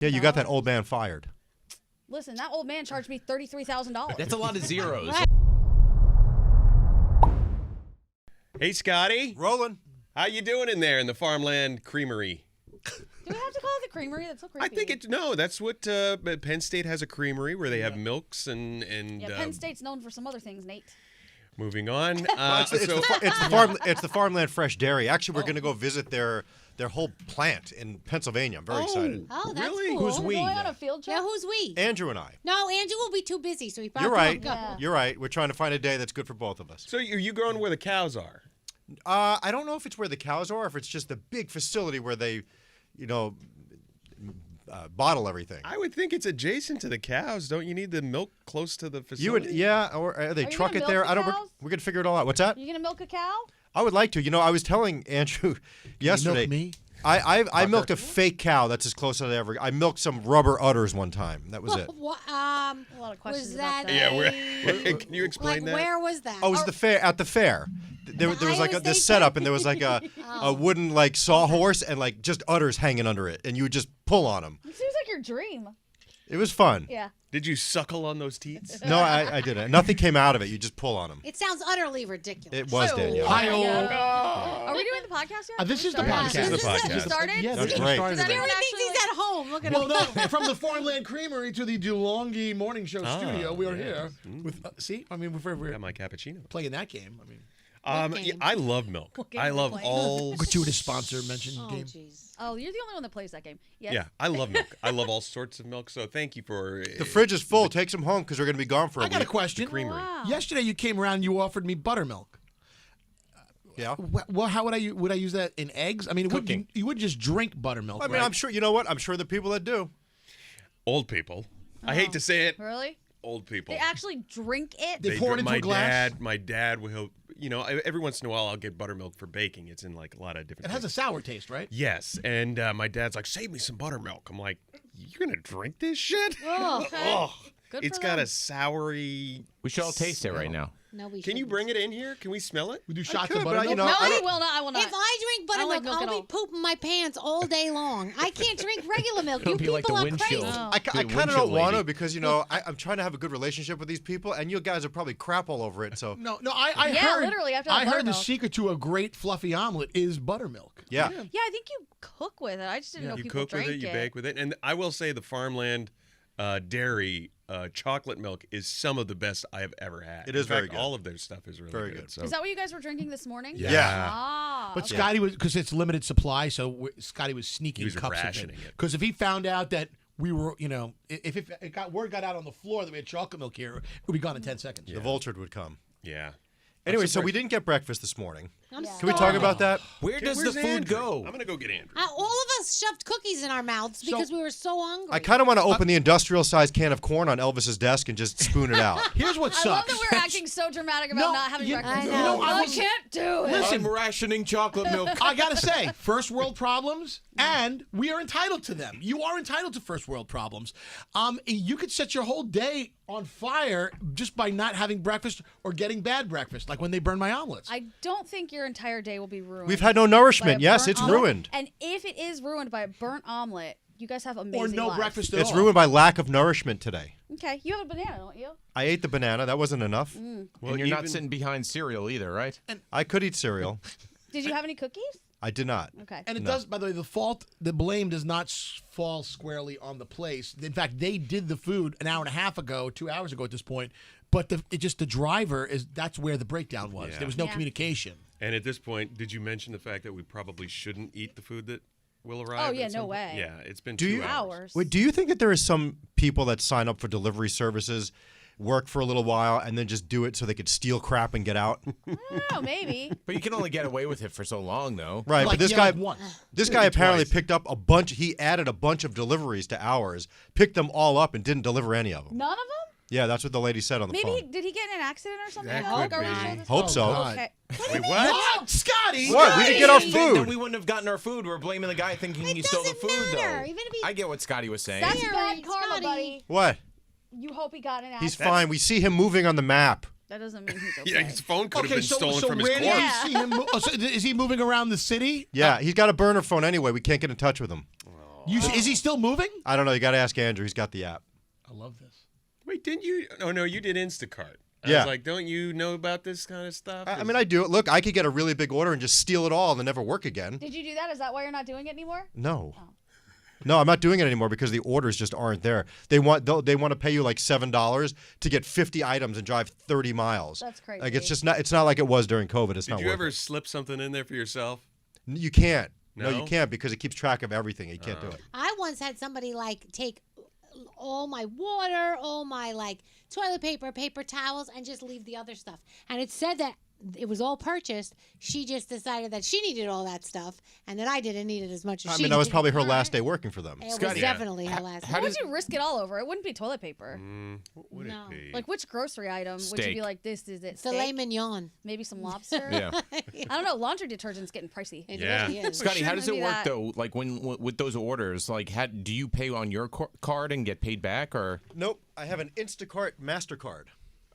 Yeah, you got that old man fired. Listen, that old man charged me $33,000. That's a lot of zeros. Hey, Scotty. Rolling. How you doing in there in the Farmland Creamery? Do we have to call it the creamery? That's so creepy. I think that's what Penn State has a creamery where they have milks and Penn State's known for some other things, Nate. Moving on. It's the Farmland Fresh Dairy. Actually, we're going to go visit their whole plant in Pennsylvania. I'm very excited. Oh, that's really? cool. Who's we? Going on a field trip? Yeah, who's we? Andrew and I. No, Andrew will be too busy, so he probably You're right. won't go. Yeah. You're right. We're trying to find a day that's good for both of us. So are you growing where the cows are? I don't know if it's where the cows are or if it's just a big facility where they, bottle everything. I would think it's adjacent to the cows. Don't you need the milk close to the facility? Or they Are you truck gonna it there. milk the We're cows? going to figure it all out. What's that? You gonna milk a cow? I would like to. I was telling Andrew yesterday. Milk me? I milked a fake cow. That's as close as I ever. I milked some rubber udders one time. That was it. A lot of questions Was about that that. Yeah, can you explain that? Where was that? Oh, it was the fair at the fair. There was like Iowa this State setup, and there was like a wooden like sawhorse and like just udders hanging under it, and you would just pull on them. It seems like your dream. It was fun. Yeah. Did you suckle on those teats? No, I didn't. Nothing came out of it. You just pull on them. It sounds utterly ridiculous. It was Danielle. Are we doing the podcast yet? This is the Sorry. podcast. This is the podcast. You started? Yeah, That's this great. started Does it. anyone Gary thinks he's at home. Look at Well, him. no, from the Farmland Creamery to the DeLonghi Morning Show studio, we are here with. See, I mean, we're Got my cappuccino. playing that game. I mean, Yeah, I love milk. game I are we love playing? all. gratuitous sponsor mentioned Oh, game. jeez. Oh, you're the only one that plays that game. Yes. Yeah, I love milk. I love all sorts of milk. So thank you for The fridge is full. Take some home because we're going to be gone for a I week. got a question. creamery. Wow. Yesterday you came around and you offered me buttermilk. Yeah. Well, how would I use that in eggs? I mean, Cooking. you would just drink buttermilk. I mean, right? I'm sure. You know what? I'm sure the people that do. Old people. I hate to say it. Really? Old people. They actually drink it? They pour it into my a glass? My dad will. Every once in a while I'll get buttermilk for baking. It's in like a lot of different. It has a things. sour taste, right? Yes, and my dad's like, "Save me some buttermilk." I'm like, "You're gonna drink this shit?" Oh, okay. Ugh. Good It's for got them. a soury. We should all taste it right now. No, we Can you shouldn't. bring it in here? Can we smell it? We do shots could, of but buttermilk. No, I I don't- will not. I will not. If I drink I don't like buttermilk, milk at I'll all. be pooping my pants all day long. I can't drink regular milk. It'll You be people like the are windshield. crazy. Oh. I The kind of windshield don't want to lady. because I'm trying to have a good relationship with these people, and you guys are probably crap all over it. So No, I Yeah, heard. literally, after I the heard the buttermilk. secret to a great fluffy omelet is buttermilk. yeah. Yeah, I think you cook with it. I just didn't know You people cook with drank it, you bake with it, and I will say the Farmland dairy chocolate milk is some of the best I have ever had. It is In fact, very good. All of their stuff is really Very good. good. So. Is that what you guys were drinking this morning? Yeah. Ah. But okay. Scotty was, because it's limited supply, so Scotty was sneaking He was cups of rationing it. Because if he found out that we were, if word got out on the floor that we had chocolate milk here, it would be gone in 10 seconds. The vulture would come. Yeah. Anyway, so we didn't get breakfast this morning. I'm Can we talk about that? Where does the Where's food Andrew? go? I'm gonna go get Andrew. All of us shoved cookies in our mouths because we were so hungry. I kind of want to open the industrial-sized can of corn on Elvis's desk and just spoon it out. Here's what I love sucks. that we're acting so dramatic about No, not having breakfast. I know. I can't do it. Listen, I'm rationing chocolate milk. I gotta say, first world problems, and we are entitled to them. You are entitled to first world problems. You could set your whole day on fire just by not having breakfast or getting bad breakfast, like when they burn my omelets. I don't think your entire day will be ruined. We've had no by a nourishment. Yes, burnt it's omelet. ruined. And if it is ruined by a burnt omelet, you guys have amazing or no lives. breakfast at It's all. ruined by lack of nourishment today. Okay, you have a banana, don't you? I ate the banana. That wasn't enough. And you're not sitting behind cereal either, right? I could eat cereal. Did you have any cookies? I did not. Okay. And it does, by the way, the blame does not fall squarely on the place. In fact, they did the food an hour and a half ago, 2 hours ago at this point, but the driver that's where the breakdown was. Yeah. There was no Yeah. communication. And at this point, did you mention the fact that we probably shouldn't eat the food that will arrive? Oh, yeah, at some no point? way. Yeah, it's been Do 2 you- hours. Wait, do you think that there is some people that sign up for delivery services, work for a little while, and then just do it so they could steal crap and get out? I don't know, maybe. But you can only get away with it for so long, though. Right, Like, but this yeah, guy, like once. this guy apparently twice. picked up a bunch. He added a bunch of deliveries to ours, picked them all up, and didn't deliver any of them. None of them? Yeah, that's what the lady said on the Maybe phone. did he get in an accident or something? That Oh, could are we be. sure this- Hope so. God. Okay. Wait, what? Scotty! What? We didn't get our Then food. we wouldn't have gotten our food. We're blaming the guy thinking It you stole the doesn't food, matter, though. even if he- I get what Scotty was saying. That's Scary, bad karma, Scotty. buddy. What? You hope he got in an He's accident. fine. We see him moving on the map. That doesn't mean he's okay. Yeah, his phone could have Okay, been so stolen from his where car. did you see him? So is he moving around the city? Yeah, he's got a burner phone anyway. We can't get in touch with him. Is he still moving? I don't know. You got to ask Andrew. He's got the app. I love this. Wait, didn't you? Oh, no, you did Instacart. I Yeah. was like, don't you know about this kind of stuff? I mean, I do. Look, I could get a really big order and just steal it all and then never work again. Did you do that? Is that why you're not doing it anymore? No. No, I'm not doing it anymore because the orders just aren't there. They want to pay you like $7 to get 50 items and drive 30 miles. That's crazy. Like it's not like it was during COVID. It's not Did you worth ever it. slip something in there for yourself? You can't. No, No? you can't because it keeps track of everything. You can't do it. I once had somebody like take all my water, all my like toilet paper, paper towels, and just leave the other stuff. And it said that it was all purchased. She just decided that she needed all that stuff, and that I didn't need it as much as I she mean, that was did. probably her last day working for them. It was Scotty, definitely her last. how Why would does- you risk it all over? It wouldn't be toilet paper. What would No. it be? Like which grocery item would you Steak. be like, this is it? Filet Steak? mignon. Maybe some lobster? Yeah. I don't know. Laundry detergent's getting pricey. It Yeah. really is. Scotty, how does it shouldn't work do though? Like when with those orders, like do you pay on your card and get paid back, or? Nope. I have an Instacart MasterCard.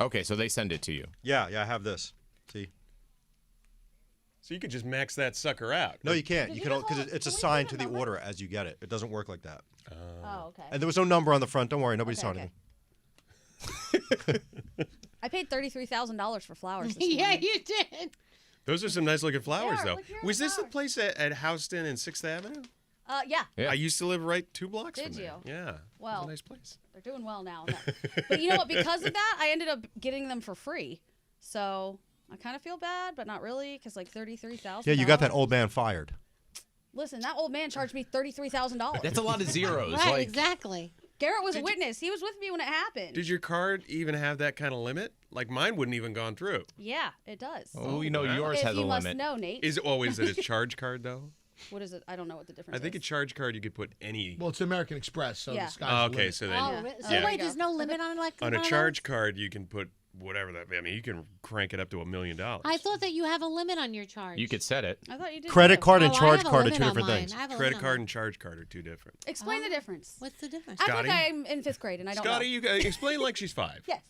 Okay, so they send it to you. Yeah, I have this. See? So you could just max that sucker out. No, you can't. Did You you can just because hold- it's can we assigned to put a the number? order as you get it. It doesn't work like that. Oh, okay. And there was no number on the front. Don't worry, nobody saw Okay, anything. I paid $33,000 for flowers this Yeah, morning. you did. Those are some nice looking flowers, are. though. Look, here are Was the this the flowers. place at Houston and 6th Avenue? Yeah, Yeah. I used to live right 2 blocks Did from there. you? Yeah. It Well, was a nice place. they're doing well now. But you know what? Because of that, I ended up getting them for free. So I kind of feel bad, but not really, because like $33,000. Yeah, you got that old man fired. Listen, that old man charged me $33,000. That's a lot of zeros. Right, like, exactly. Garrett was a witness. He was with me when it happened. Did your card even have that kind of limit? Like mine wouldn't even gone through. Yeah, it does. Oh, you know yours if has a you must limit. know, Nate. Is it a charge card though? What is it? I don't know what the difference I think a is. charge card you could put any. Well, it's American Express, so Yeah. the sky's Oh, the okay, limit. so then Oh, Yeah. so There you wait, go. there's no limit on like on a one of charge those? card you can put whatever that. I mean, you can crank it up to $1 million. I thought that you have a limit on your charge. You could set it. I thought you did. Credit too. card and Oh, I charge have a card are limit two on different mine. things. I have a Credit limit card on and charge card are two different. Explain the difference. What's the difference? Act Scotty? like I'm in 5th grade and I don't Scotty, know. you explain like she's 5. Yes.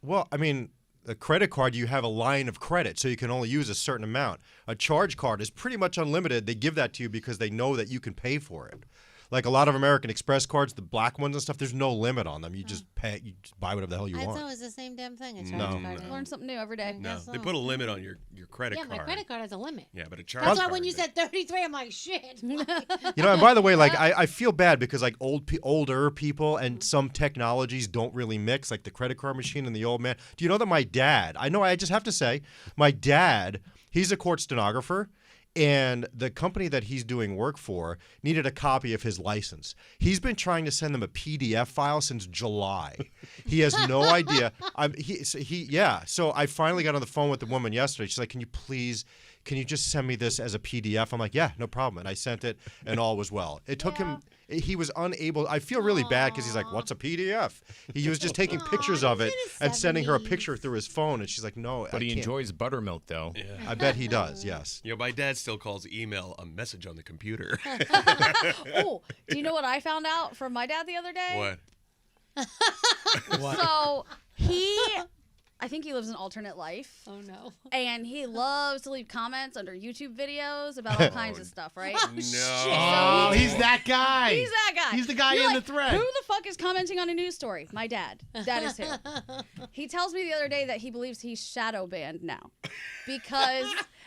Well, I mean, a credit card, you have a line of credit, so you can only use a certain amount. A charge card is pretty much unlimited. They give that to you because they know that you can pay for it. Like a lot of American Express cards, the black ones and stuff, there's no limit on them. You just pay, you just buy whatever the hell you I want. thought it was the same damn thing. A charge No. card. Learn something new every day. No, guess they so. put a limit on your credit Yeah, card. my credit card has a limit. Yeah, but a charge That's card. why when you they- said 33, I'm like, shit. You know, and by the way, like I feel bad because like older people and some technologies don't really mix, like the credit card machine and the old man. Do you know that my dad? I just have to say, my dad, he's a court stenographer. And the company that he's doing work for needed a copy of his license. He's been trying to send them a PDF file since July. He has no idea. So I finally got on the phone with the woman yesterday. She's like, can you just send me this as a PDF? I'm like, yeah, no problem. And I sent it and all was well. It took him, he was unable. I feel really bad because he's like, what's a PDF? He was just taking pictures of it he's in his and sending her a 70s. picture through his phone. And she's like, no, But I he can't. enjoys buttermilk, though. I bet he does, yes. You know, my dad still calls email a message on the computer. Oh, do you know what I found out from my dad the other day? What? So I think he lives an alternate life. Oh, no. And he loves to leave comments under YouTube videos about all kinds of stuff, right? No. Oh, he's that guy. He's that guy. He's the guy You're in like, the thread. Who the fuck is commenting on a news story? My dad. That is who. He tells me the other day that he believes he's shadow banned now. Because,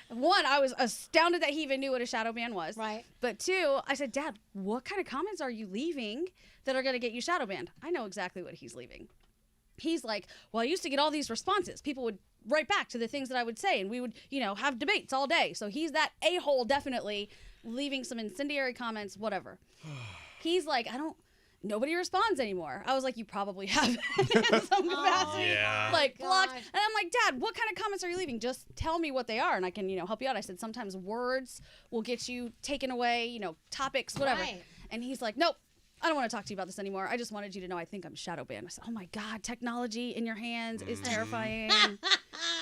one, I was astounded that he even knew what a shadow ban was. Right. But two, I said, Dad, what kind of comments are you leaving that are going to get you shadow banned? I know exactly what he's leaving. He's like, well, I used to get all these responses. People would write back to the things that I would say, and we would, have debates all day. So he's that a-hole, definitely, leaving some incendiary comments, whatever. He's like, nobody responds anymore. I was like, you probably have in some capacity. Yeah. Like, blocked. gosh. And I'm like, Dad, what kind of comments are you leaving? Just tell me what they are, and I can, help you out. I said, sometimes words will get you taken away, topics, whatever. Right. And he's like, nope. I don't want to talk to you about this anymore. I just wanted you to know I think I'm shadow banned. I said, oh my God, technology in your hands is terrifying.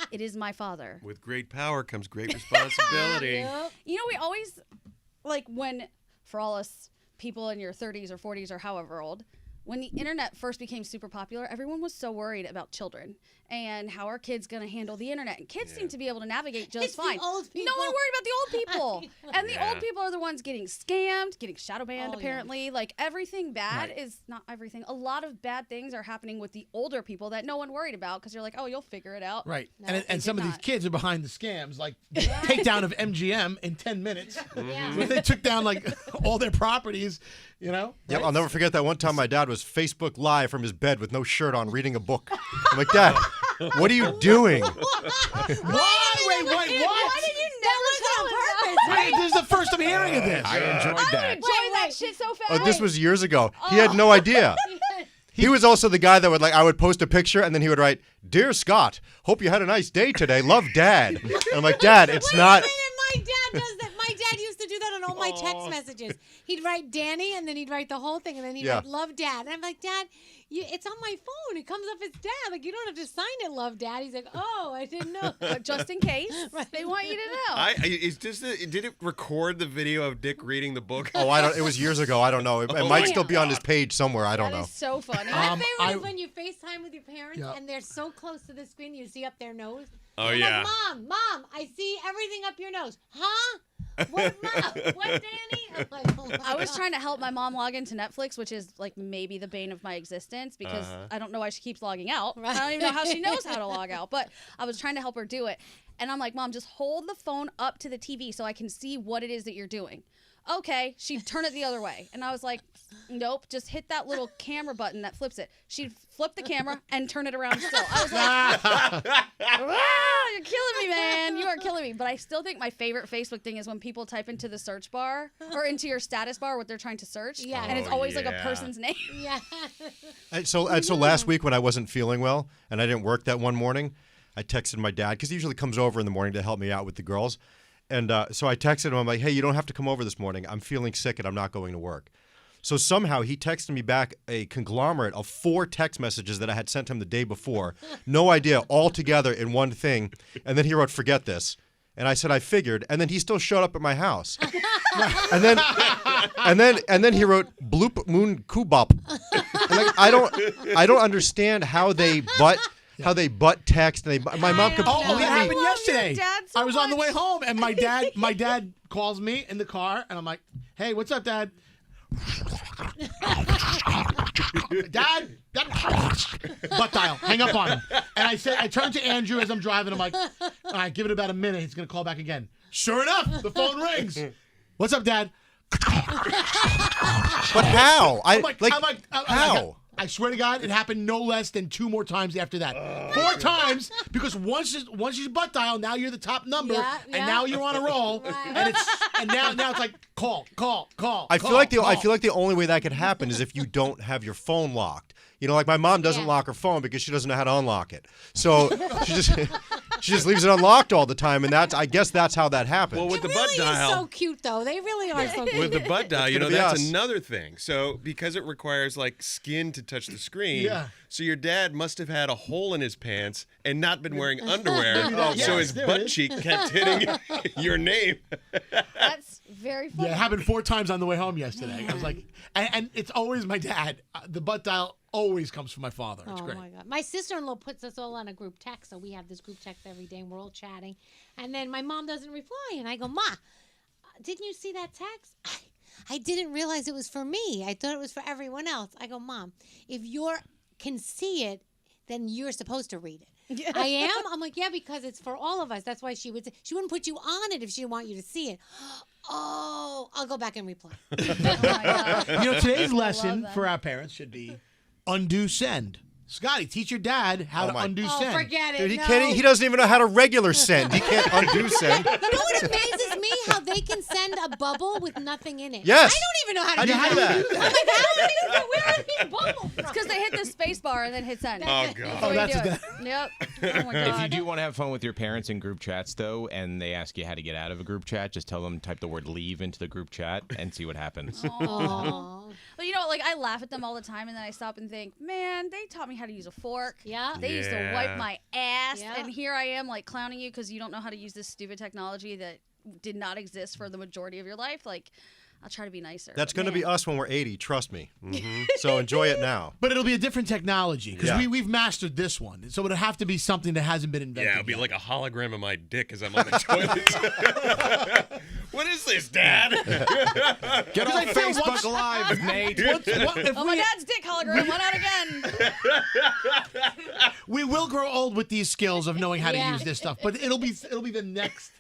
It is my father. With great power comes great responsibility. Yep. We always, for all us people in your 30s or 40s or however old, when the internet first became super popular, everyone was so worried about children and how are kids going to handle the internet. And kids seem to be able to navigate just It's the fine. old people. No one worried about the old people. And the Yeah. old people are the ones getting scammed, getting shadow banned, Oh, yeah. apparently. Like, everything bad is not everything. A lot of bad things are happening with the older people that no one worried about because you're like, oh, you'll figure it out. Right. No, and they some did of these not. kids are behind the scams, like takedown of MGM in 10 minutes. Yeah. Where they took down like all their properties, you know? Yep, Right? I'll never forget that one time my dad was Facebook Live from his bed with no shirt on reading a book. I'm like, Dad, what are you doing? What? Wait, what? Why did you That never wasn't tell on us purpose, that? Wait, this is the first I'm hearing of this. I enjoyed I that. would enjoy that shit so fast. Oh, this was years ago. He had no idea. He was also the guy that would I would post a picture and then he would write, "Dear Scott, hope you had a nice day today. Love, Dad." And I'm like, Dad, it's Wait not. a minute, my dad does that. My dad used to do that on all my text messages. He'd write Danny, and then he'd write the whole thing, and then he'd Yeah. write Love Dad. And I'm like, Dad, it's on my phone. It comes up as Dad. Like, you don't have to sign it, Love Dad. He's like, oh, I didn't know. But just in case, they want you to know. Did it record the video of Dick reading the book? Oh, I don't. It was years ago. I don't know. It might still be on his page somewhere. I don't That know. is so funny. My favorite I- is when you FaceTime with your parents, Yeah. and they're so close to the screen, you see up their nose. Oh, I'm yeah. like, Mom, I see everything up your nose. Huh? What, Mom? What, Danny? I'm like, oh my I was God. trying to help my mom log into Netflix, which is like maybe the bane of my existence because I don't know why she keeps logging out. Right. I don't even know how she knows how to log out, but I was trying to help her do it. And I'm like, Mom, just hold the phone up to the TV so I can see what it is that you're doing. Okay, she'd turn it the other way. And I was like, nope, just hit that little camera button that flips it. She'd flip the camera and turn it around still. I was like, you're killing me, man. You are killing me. But I still think my favorite Facebook thing is when people type into the search bar or into your status bar what they're trying to search. Yeah. And it's Oh, always like a yeah. person's name. Yeah. And so last week when I wasn't feeling well and I didn't work that one morning, I texted my dad because he usually comes over in the morning to help me out with the girls. And so I texted him. I'm like, hey, you don't have to come over this morning. I'm feeling sick and I'm not going to work. So somehow he texted me back a conglomerate of 4 text messages that I had sent him the day before. No idea, all together in one thing. And then he wrote, forget this. And I said, I figured. And then he still showed up at my house. and then he wrote, bloop moon kubop. And like, I don't understand how they butt text. And my mom I don't Oh, know. that I happened love your yesterday. dad so I was on the way much. home, and my dad calls me in the car, and I'm like, "Hey, what's up, Dad?" Dad, butt dial. Hang up on him. And I turned to Andrew as I'm driving. I'm like, all right, give it about a minute. He's gonna call back again. Sure enough, the phone rings. What's up, Dad? But how? I'm like, how? I swear to God, it happened no less than 2 more times after that. 4 times because once you butt dial, now you're the top number, Yeah, and yeah. now you're on a roll, Right. and now it's like call. I feel like the only way that could happen is if you don't have your phone locked. You know, like my mom doesn't Yeah. lock her phone because she doesn't know how to unlock it. So she just leaves it unlocked all the time, and I guess that's how that happens. Well, with It the really butt dial. is so cute, though. They really are so cute. With the butt dial, you know, gonna be that's us. another thing. So because it requires like skin to touch the screen, Yeah. so your dad must have had a hole in his pants and not been wearing underwear, Yes, so his there it butt is. cheek kept hitting your name. That's very funny. Yeah, it happened 4 times on the way home yesterday. I was like, and it's always my dad. The butt dial always comes from my father. It's Oh great. my God. My sister-in-law puts us all on a group text, so we have this group text every day, and we're all chatting. And then my mom doesn't reply, and I go, Ma, didn't you see that text? I didn't realize it was for me. I thought it was for everyone else. I go, Mom, if you can see it, then you're supposed to read it. I am? I'm like, yeah, because it's for all of us. That's why she wouldn't put you on it if she didn't want you to see it. Oh, I'll go back and reply. Oh my God. You know, today's love lesson them. for our parents should be undo send. Scotty, teach your dad how Oh to my- undo Oh, send. forget it. Dude, he no. can't. He doesn't even know how to regular send. He can't undo send. You know what amazes me? How they can send a bubble with nothing in it. Yes. I don't even know how to How do do you do that. that? I'm like, how do you do where are these bubbles from? Because they hit the space bar and then hit send. Oh That's God. the way that's you do what it. Yep. Oh my God. If you do want to have fun with your parents in group chats, though, and they ask you how to get out of a group chat, just tell them type the word leave into the group chat and see what happens. Aw. But you know, like I laugh at them all the time, and then I stop and think, man, they taught me how to use a fork. Yeah. They used to Yeah. wipe my ass, Yeah. and here I am, like clowning you because you don't know how to use this stupid technology that did not exist for the majority of your life. Like, I'll try to be nicer. That's but going to be man. us when we're 80. Trust me. So enjoy it now. But it'll be a different technology because Yeah. we've mastered this one. So it'll have to be something that hasn't been invented. Yeah, it'll be yet. like a hologram of my dick as I'm on the toilet. What is this, Dad? Get on I feel Facebook once- Live, Nate. If Oh, my dad's dick hologram went out again. we will grow old with these skills of knowing how to Yeah. use this stuff, but it'll be the next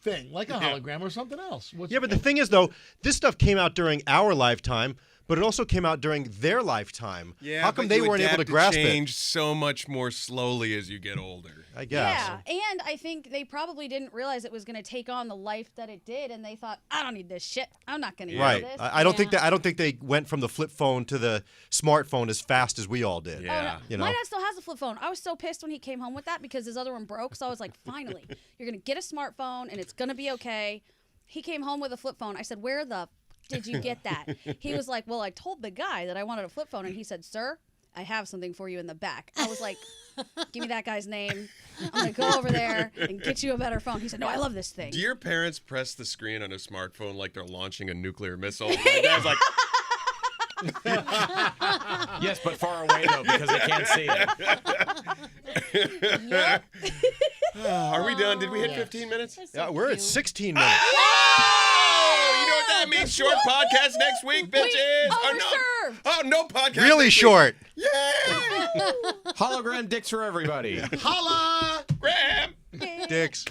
thing, like a hologram or something else. Yeah, but the thing is, though, this stuff came out during our lifetime, but it also came out during their lifetime. Yeah, How come but they you weren't able to adapt grasp change so much more slowly as you get older. it? I guess. Yeah, and I think they probably didn't realize it was going to take on the life that it did, and they thought, I don't need this shit. I'm not going to Right. use this. I don't think that. I don't think they went from the flip phone to the smartphone as fast as we all did. Yeah. Oh, no. You know? My dad still has a flip phone. I was so pissed when he came home with that because his other one broke. So I was like, finally, you're going to get a smartphone and it's going to be okay. He came home with a flip phone. I said, where the did you get that? He was like, well, I told the guy that I wanted a flip phone. And he said, sir, I have something for you in the back. I was like, give me that guy's name. I'm going to go over there and get you a better phone. He said, no, I love this thing. Do your parents press the screen on a smartphone like they're launching a nuclear missile? My dad's like, Yes, but far away though because they can't see it. Yep. are we done? Did we hit 15 minutes? Yeah, we're at 16 minutes. Oh, you know what that means? Short podcast next week, bitches. overserved. Oh, no podcast. Really next short. Week. Yeah. Hologram dicks for everybody. Holla! Graham. Dicks.